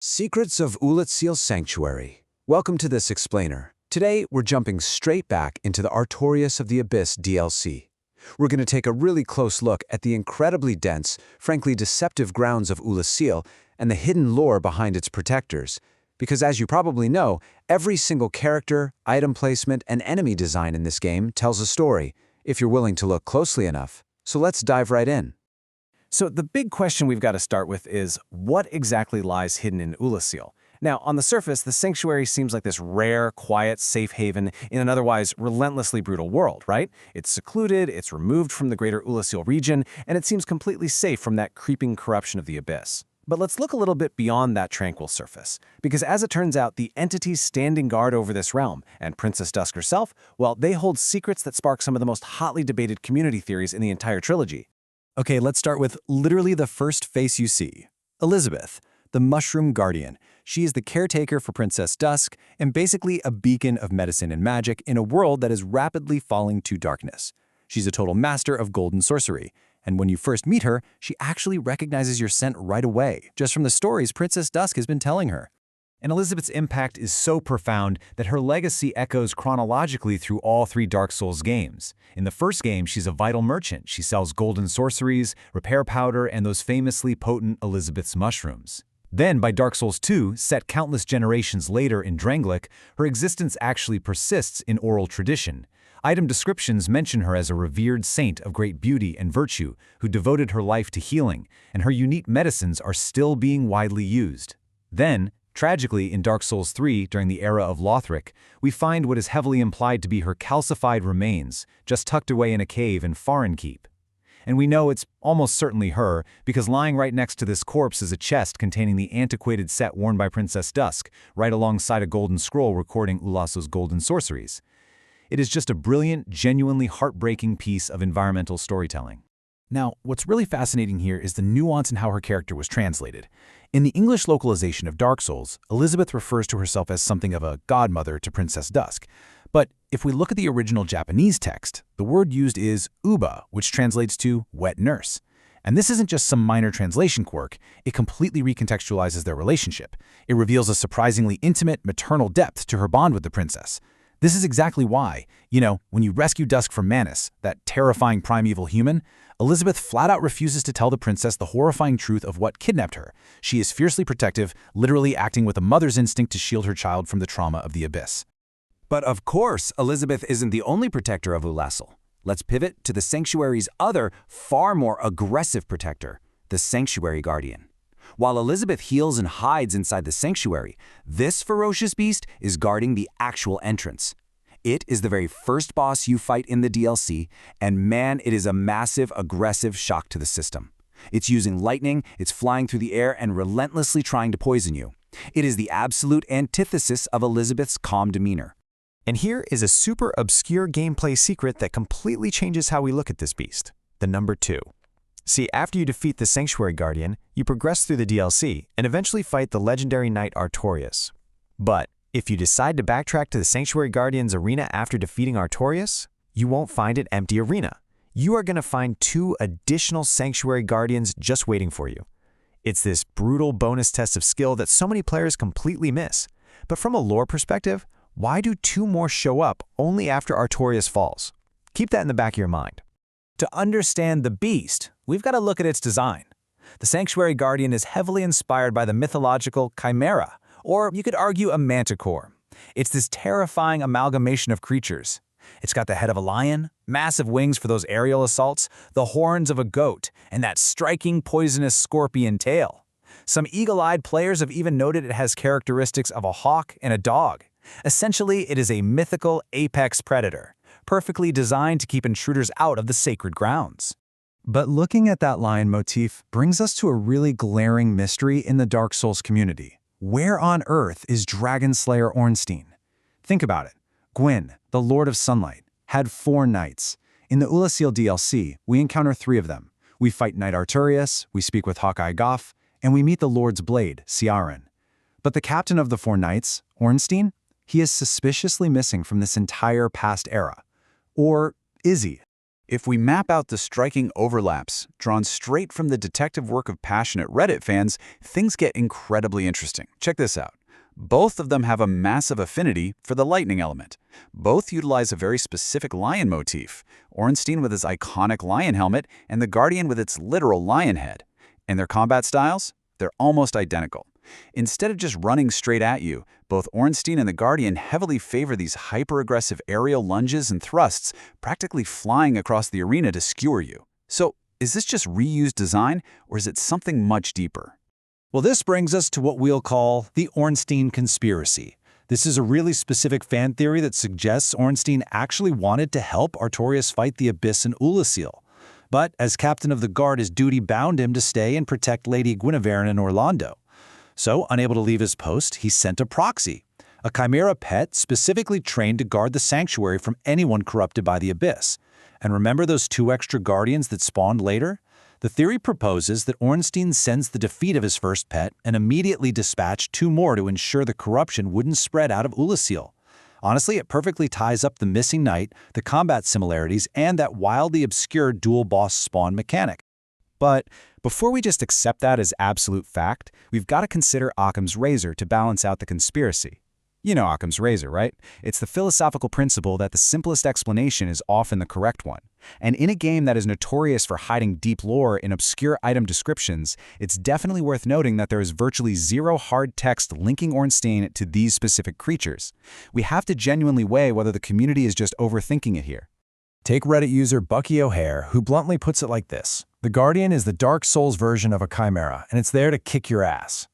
Secrets of Ulatsiel's Sanctuary. Welcome to this explainer. Today, we're jumping straight back into the Artorias of the Abyss DLC. We're going to take a really close look at the incredibly dense, frankly deceptive grounds of Ulatsiel and the hidden lore behind its protectors. Because as you probably know, every single character, item placement, and enemy design in this game tells a story, if you're willing to look closely enough. So let's dive right in. So the big question we've got to start with is, what exactly lies hidden in Ulatsiel? Now, on the surface, the sanctuary seems like this rare, quiet, safe haven in an otherwise relentlessly brutal world, right? It's secluded, it's removed from the greater Ulatsiel region, and it seems completely safe from that creeping corruption of the Abyss. But let's look a little bit beyond that tranquil surface, because as it turns out, the entities standing guard over this realm, and Princess Dusk herself, well, they hold secrets that spark some of the most hotly debated community theories in the entire trilogy. Okay, let's start with literally the first face you see. Elizabeth, the Mushroom Guardian. She is the caretaker for Princess Dusk and basically a beacon of medicine and magic in a world that is rapidly falling to darkness. She's a total master of golden sorcery, and when you first meet her, she actually recognizes your scent right away, just from the stories Princess Dusk has been telling her. And Elizabeth's impact is so profound that her legacy echoes chronologically through all three Dark Souls games. In the first game, she's a vital merchant. She sells golden sorceries, repair powder, and those famously potent Elizabeth's mushrooms. Then, by Dark Souls 2, set countless generations later in Drangleic, her existence actually persists in oral tradition. Item descriptions mention her as a revered saint of great beauty and virtue who devoted her life to healing, and her unique medicines are still being widely used. Then, tragically, in Dark Souls 3, during the era of Lothric, we find what is heavily implied to be her calcified remains, just tucked away in a cave in Farinkeep. And we know it's almost certainly her, because lying right next to this corpse is a chest containing the antiquated set worn by Princess Dusk, right alongside a golden scroll recording Ulassiel's golden sorceries. It is just a brilliant, genuinely heartbreaking piece of environmental storytelling. Now, what's really fascinating here is the nuance in how her character was translated. In the English localization of Dark Souls, Elizabeth refers to herself as something of a godmother to Princess Dusk. But if we look at the original Japanese text, the word used is uba, which translates to wet nurse. And this isn't just some minor translation quirk, it completely recontextualizes their relationship. It reveals a surprisingly intimate, maternal depth to her bond with the princess. This is exactly why, when you rescue Dusk from Manus, that terrifying primeval human, Elizabeth flat out refuses to tell the princess the horrifying truth of what kidnapped her. She is fiercely protective, literally acting with a mother's instinct to shield her child from the trauma of the Abyss. But of course, Elizabeth isn't the only protector of Ulassiel. Let's pivot to the Sanctuary's other, far more aggressive protector, the Sanctuary Guardian. While Elizabeth heals and hides inside the Sanctuary, this ferocious beast is guarding the actual entrance. It is the very first boss you fight in the DLC, and man, it is a massive, aggressive shock to the system. It's using lightning, it's flying through the air, and relentlessly trying to poison you. It is the absolute antithesis of Elizabeth's calm demeanor. And here is a super obscure gameplay secret that completely changes how we look at this beast. The number 2. See, after you defeat the Sanctuary Guardian, you progress through the DLC and eventually fight the legendary knight Artorias. But if you decide to backtrack to the Sanctuary Guardian's arena after defeating Artorias, you won't find an empty arena. You are going to find 2 additional Sanctuary Guardians just waiting for you. It's this brutal bonus test of skill that so many players completely miss. But from a lore perspective, why do 2 more show up only after Artorias falls? Keep that in the back of your mind. To understand the beast, we've got to look at its design. The Sanctuary Guardian is heavily inspired by the mythological chimera, or you could argue a manticore. It's this terrifying amalgamation of creatures. It's got the head of a lion, massive wings for those aerial assaults, the horns of a goat, and that striking poisonous scorpion tail. Some eagle-eyed players have even noted it has characteristics of a hawk and a dog. Essentially, it is a mythical apex predator, perfectly designed to keep intruders out of the sacred grounds. But looking at that lion motif brings us to a really glaring mystery in the Dark Souls community. Where on earth is Dragon Slayer Ornstein? Think about it. Gwyn, the Lord of Sunlight, had 4 knights. In the Ulassiel DLC, we encounter 3 of them. We fight Knight Artorias, we speak with Hawkeye Goff, and we meet the Lord's Blade, Ciaran. But the captain of the 4 knights, Ornstein, he is suspiciously missing from this entire past era. Or is he? If we map out the striking overlaps, drawn straight from the detective work of passionate Reddit fans, things get incredibly interesting. Check this out. Both of them have a massive affinity for the lightning element. Both utilize a very specific lion motif, Ornstein with his iconic lion helmet and the Guardian with its literal lion head. And their combat styles? They're almost identical. Instead of just running straight at you, both Ornstein and the Guardian heavily favor these hyper-aggressive aerial lunges and thrusts, practically flying across the arena to skewer you. So, is this just reused design, or is it something much deeper? Well, this brings us to what we'll call the Ornstein conspiracy. This is a really specific fan theory that suggests Ornstein actually wanted to help Artorias fight the Abyss and Ulasil. But as captain of the guard, his duty bound him to stay and protect Lady Guinevere and Orlando. So, unable to leave his post, he sent a proxy, a chimera pet specifically trained to guard the sanctuary from anyone corrupted by the Abyss. And remember those 2 extra guardians that spawned later? The theory proposes that Ornstein sends the defeat of his first pet and immediately dispatched 2 more to ensure the corruption wouldn't spread out of Ulasil. Honestly, it perfectly ties up the missing knight, the combat similarities, and that wildly obscure dual boss spawn mechanic. But before we just accept that as absolute fact, we've got to consider Occam's razor to balance out the conspiracy. You know Occam's razor, right? It's the philosophical principle that the simplest explanation is often the correct one. And in a game that is notorious for hiding deep lore in obscure item descriptions, it's definitely worth noting that there is virtually zero hard text linking Ornstein to these specific creatures. We have to genuinely weigh whether the community is just overthinking it here. Take Reddit user Bucky O'Hare, who bluntly puts it like this. The Guardian is the Dark Souls version of a chimera, and it's there to kick your ass.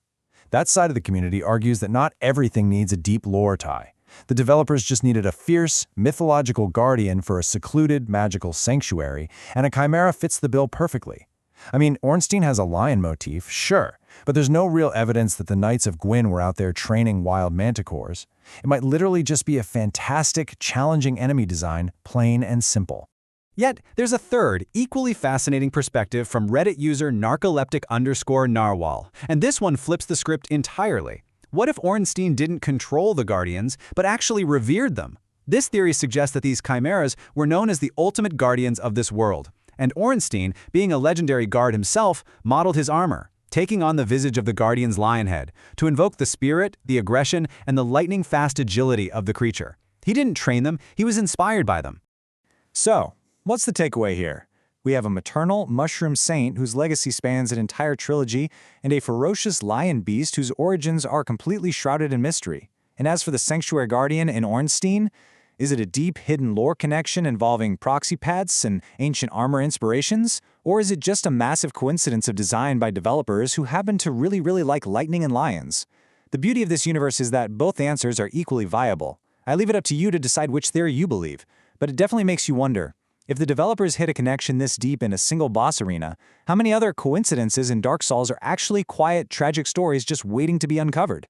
That side of the community argues that not everything needs a deep lore tie. The developers just needed a fierce, mythological guardian for a secluded, magical sanctuary, and a chimera fits the bill perfectly. I mean, Ornstein has a lion motif, sure, but there's no real evidence that the Knights of Gwyn were out there training wild manticores. It might literally just be a fantastic, challenging enemy design, plain and simple. Yet, there's a third, equally fascinating perspective from Reddit user narcoleptic_narwhal, and this one flips the script entirely. What if Ornstein didn't control the Guardians, but actually revered them? This theory suggests that these chimeras were known as the ultimate guardians of this world, and Ornstein, being a legendary guard himself, modeled his armor, taking on the visage of the Guardian's lion head, to invoke the spirit, the aggression, and the lightning-fast agility of the creature. He didn't train them, he was inspired by them. So, what's the takeaway here? We have a maternal mushroom saint whose legacy spans an entire trilogy, and a ferocious lion beast whose origins are completely shrouded in mystery. And as for the Sanctuary Guardian in Ornstein, is it a deep, hidden lore connection involving proxy paths and ancient armor inspirations? Or is it just a massive coincidence of design by developers who happen to really like lightning and lions? The beauty of this universe is that both answers are equally viable. I leave it up to you to decide which theory you believe, but it definitely makes you wonder. If the developers hit a connection this deep in a single boss arena, how many other coincidences in Dark Souls are actually quiet, tragic stories just waiting to be uncovered?